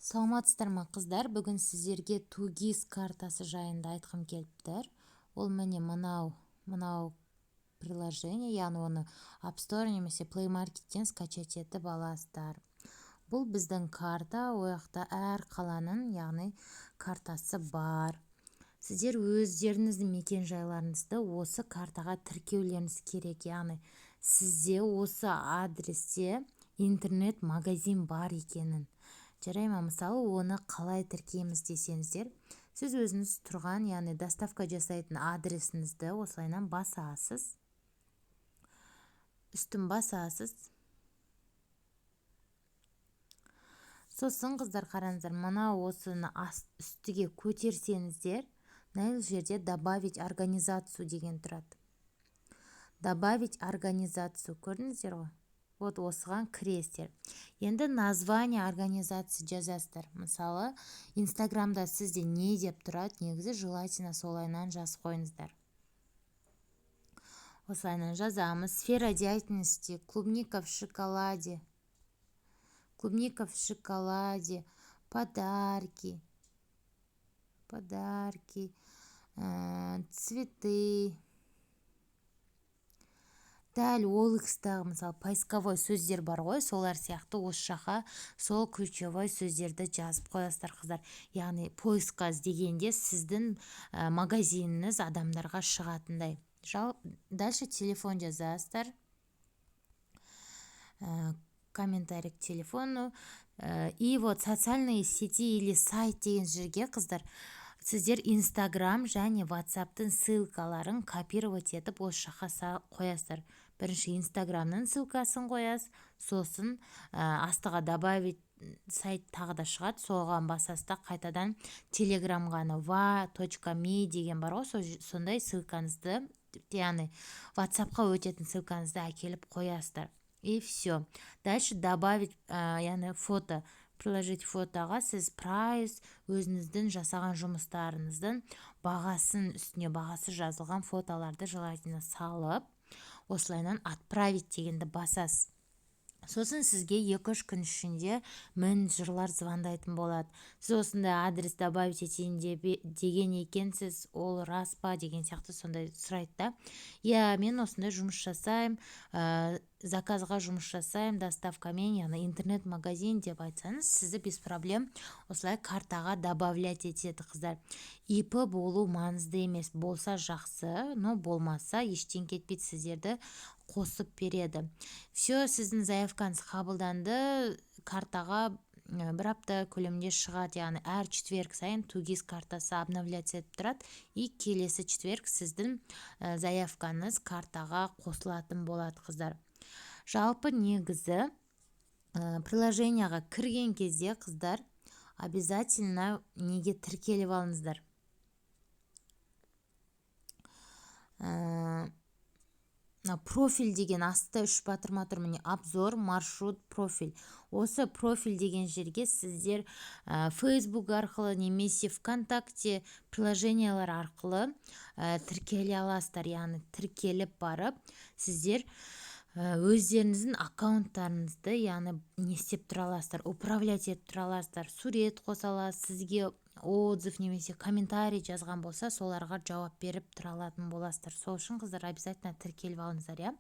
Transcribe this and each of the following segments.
Саламатсыздар ма қыздар? Бүгін сіздерге тугиз картасы жайында айтқым келіптір. Ол міне мынау приложение, яғни оны App Store немесе Play Market'тен скачать етіп аласыздар. Бұл біздің карта, ояқта әр қаланың, яғни картасы бар. Сіздер өздеріңіздің мекен жайларыңызды осы картаға тіркеулеріңіз керек, яғни сізде осы адресте интернет-магазин бар екенін. Жарай ма? Мысалы, оны қалай тіркейміз десеңіздер, сіз өзіңіз тұрған, яғни доставка жасайтын адресіңізді осылайынан басасыз. Үстін басасыз. Сосын қыздар қараңыздар, мына осыны үстіге көтерсеңіздер, мына жерде добавить организацию деген тұрады. Добавить организацию көрдіңіздер ғой? Вот осыған кіресіздер. Енді название организации жазасыздар. Мысалы, Инстаграмда сізде не деп тұрады, негізі желательно солайынан жазып қойыңыздар. Осылайынан жазамыз. Сфера деятельности, клубника в шоколаде, подарки, цветы. Дәл ол ікістағы, мысалы, поисковой сөздер бар ғой, солар сияқты осы жаққа сол ключевой сөздерді жазып қоясыздар қыздар. Яғни поискқа іздегенде сіздің магазиніңіз адамдарға шығатындай. Дальше телефон жазасыздар. Комментарий к телефону. И вот социальные сети или сайт деген жерге қыздар, сіздер Инстаграм және WhatsApp-тың ссылкаларын копировать етіп осы жаққа қоясыздар. Бірінші Инстаграмның ссылкасын қоясыз, сосын астыға добавить сайт тағы да шығады, соған басасызда қайтадан Телеграмға va.me деген бар ғой, сондай ссылкаңызды, яғни WhatsApp-қа өтетін ссылкаңызды әкеліп қоясыздар. И все. Дальше добавить, яғни фото, приложить фотоға сіз прайс, өзіңіздің жасаған жұмыстарыңыздың бағасын, үстіне бағасы жазылған фотоларды желательно салып, осылайынан отправить дегенді басасыз. Сосын сізге 2-3 күн ішінде менеджерлар звондайтын болады. Сіз осындай адрес добавить етейін деген екенсіз, ол рас па деген сияқты сондай сұрайды да. Я, мен осындай жұмыс жасаймын, заказға жұмыс жасаймын, доставкамен, яғни интернет-магазин деп айтсаңыз, сізді без проблем осылай картаға добавлять етеді қыздар. ИП болу маңызды емес, болса жақсы, но болмаса ештен кетпейді, сіздерді қосып береді. Все, сіздің заявкаңыз қабылданды, картаға бір апта көлемінде шығады, яғни әр четверг сайын тугиз картасы обновляться етіп тұрады, и келесі четверг сіздің заявкаңыз картаға қосылатын болады қыздар. Жалпы негізі приложенияға кірген кезде қыздар обязательно неге тіркеліп алыңыздар. Профиль деген астында 3 батырма тұр, міне обзор, маршрут, профиль. Осы профиль деген жерге сіздер Facebook арқылы немесе ВКонтакте приложениялар арқылы тіркеле аласыздар, яғни тіркеліп барып, сіздер өздеріңіздің аккаунттарыңызды, яғни не істеп тұра аласыздар, управлять етіп тұра аласыздар, сурет қоса аласыз, сізге отзыв немесе комментарий жазған болса, соларға жауап беріп тұра алатын боласыздар. Сол үшін қыздар обязательно тіркеліп алыңыздар, я.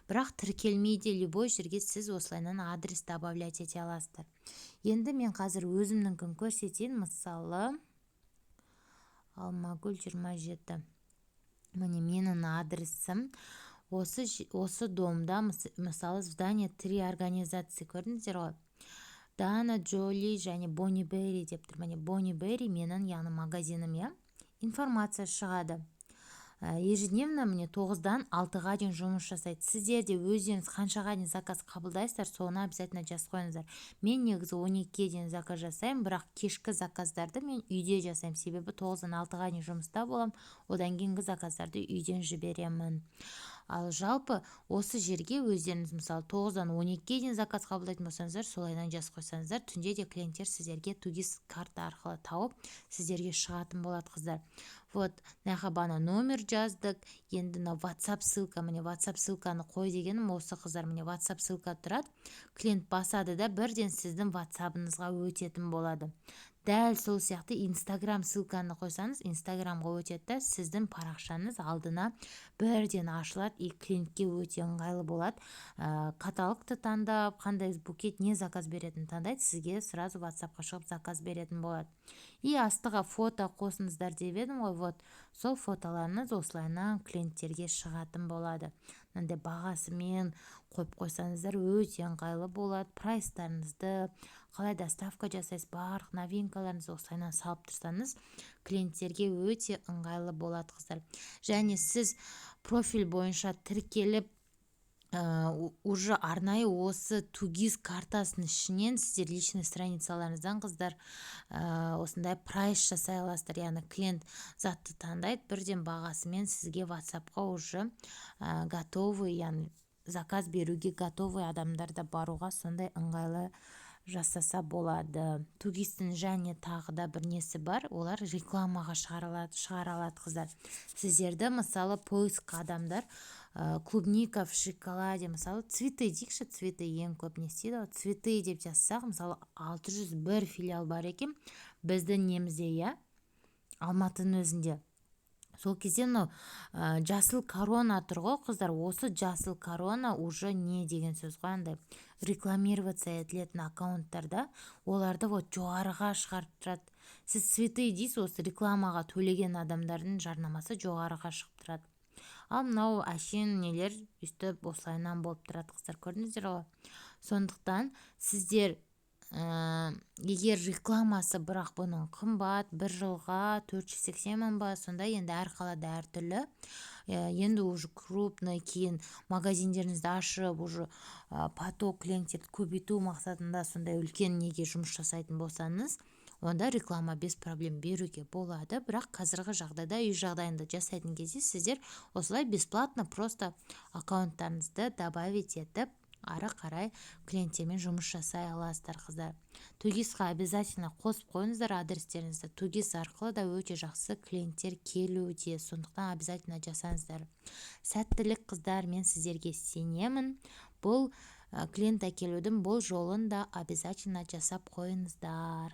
Бірақ тіркелмейді любой жерге сіз осылайынан адрес добавлять ете аласыздар. Енді мен қазір өзімнің көрсетейін, мысалы Алмагүл 27. Міне менің адресім осы домда, мысалы здание 3 организации көрдіңіздер ғой. Дана, Джоли және Бонни Берри деп тұр. Міне Бонни Берри менің яғни магазинім, я. Информация шығады. Ежедневно міне 9-дан 6-ға дейін жұмыс жасайды. Сіздер де өздеріңіз қаншаға дейін заказ қабылдайсыздар, соны обязательно жазып қойыңыздар. Мен негізі 12-ге дейін заказ жасаймын, бірақ кешкі заказдарды мен үйде жасаймын. Себебі 9-дан 6-ға дейін жұмыста боламын, одан кейінгі заказдарды үйден жіберемін. Ал жалпы осы жерге өздеріңіз мысалы 9-дан 12-ге дейін заказ қабылдайтын болсаңыздар, солайдан жазып қойсаңыздар, түнде де клиенттер сіздерге тугис карта арқылы тауып сіздерге шығатын болады қыздар. Вот, бана номер жаздық. Енді мына WhatsApp ссылка, міне WhatsApp ссылканы қой дегенім осы қыздар, міне WhatsApp ссылка тұрады. Клиент басады да бірден сіздің WhatsApp-ыңызға өтетін болады. Дәл сол сияқты Instagram ссылканы қойсаңыз, Instagramға өтеді да сіздің парақшаңыз алдына бірден ашылады и клиентке өте ыңғайлы болады. Каталогты таңдап, қандай букет не заказ беретінін таңдайды, сізге сразу WhatsAppқа шығып заказ беретін болады. И астыға фото қосыңыздар деп едім ғой, вот сол фотоларыңыз осылайынан клиенттерге шығатын болады. Мынандай бағасымен қойып қойсаңыздар өте ыңғайлы болады. Прайстарыңызды, қалай доставка жасайсыз, барлық новинкаларыңызды осылайынан салып тұрсаңыз, клиенттерге өте ыңғайлы болады қыздар. Және сіз профиль бойынша тіркеліп, уже арнайы осы тугис картасының ішінен сіздер личный страницаларыңыздан қыздар осындай прайс жасай аласыздар. Яғни клиент затты таңдайды, бірден бағасымен сізге WhatsAppқа уже готовый, яғни заказ беруге готовый адамдар да баруға сондай ыңғайлы жасаса болады. Тугистің және тағы да бір несі бар, олар рекламаға шығаралады қыздар. Сіздерді мысалы поиск адамдар клубника в шоколаде, мысалы цветы дейікші, цветы ең көп не істейді, цветы деп жазсақ, мысалы 601 филиал бар екен біздің немізде, Алматының өзінде. Сол кезде жасыл корона тұр ғой қыздар, осы жасыл корона уже не деген сөз ғой, андай рекламироваться етілетін аккаунттарда оларды вот жоғарыға шығарып тұрады. Сіз цветы дейсіз, осы рекламаға төлеген адамдардың жарнамасы жоғарыға шығып тұрады. Ал мынау әшейін нелер өстіп осылайынан болып тұрады қыздар, көрдіңіздер ғой. Сондықтан сіздер егер рекламасы бірақ бұның қымбат, бір жылға 480 мың ба, сонда енді әр қалада әртүрлі. Енді уже крупный, кейін магазиндеріңізді ашып, уже поток клиенттерді көбейту мақсатында сондай үлкен неге жұмыс жасайтын болсаңыз, онда реклама без проблем беруге болады. Бірақ қазіргі жағдайда үй жағдайында жасайтын кезде сіздер осылай бесплатно просто аккаунттарыңызды добавить етіп, ары қарай клиенттермен жұмыс жасай аласыздар қыздар. Тугисқа обязательно қосып қойыңыздар адрестеріңізді. Тугис арқылы да өте жақсы клиенттер келуде, сондықтан обязательно жасаңыздар. Сәттілік қыздар, мен сіздерге сенемін. Бұл клиент әкелудің бұл жолын да обязательно жасап қойыңыздар.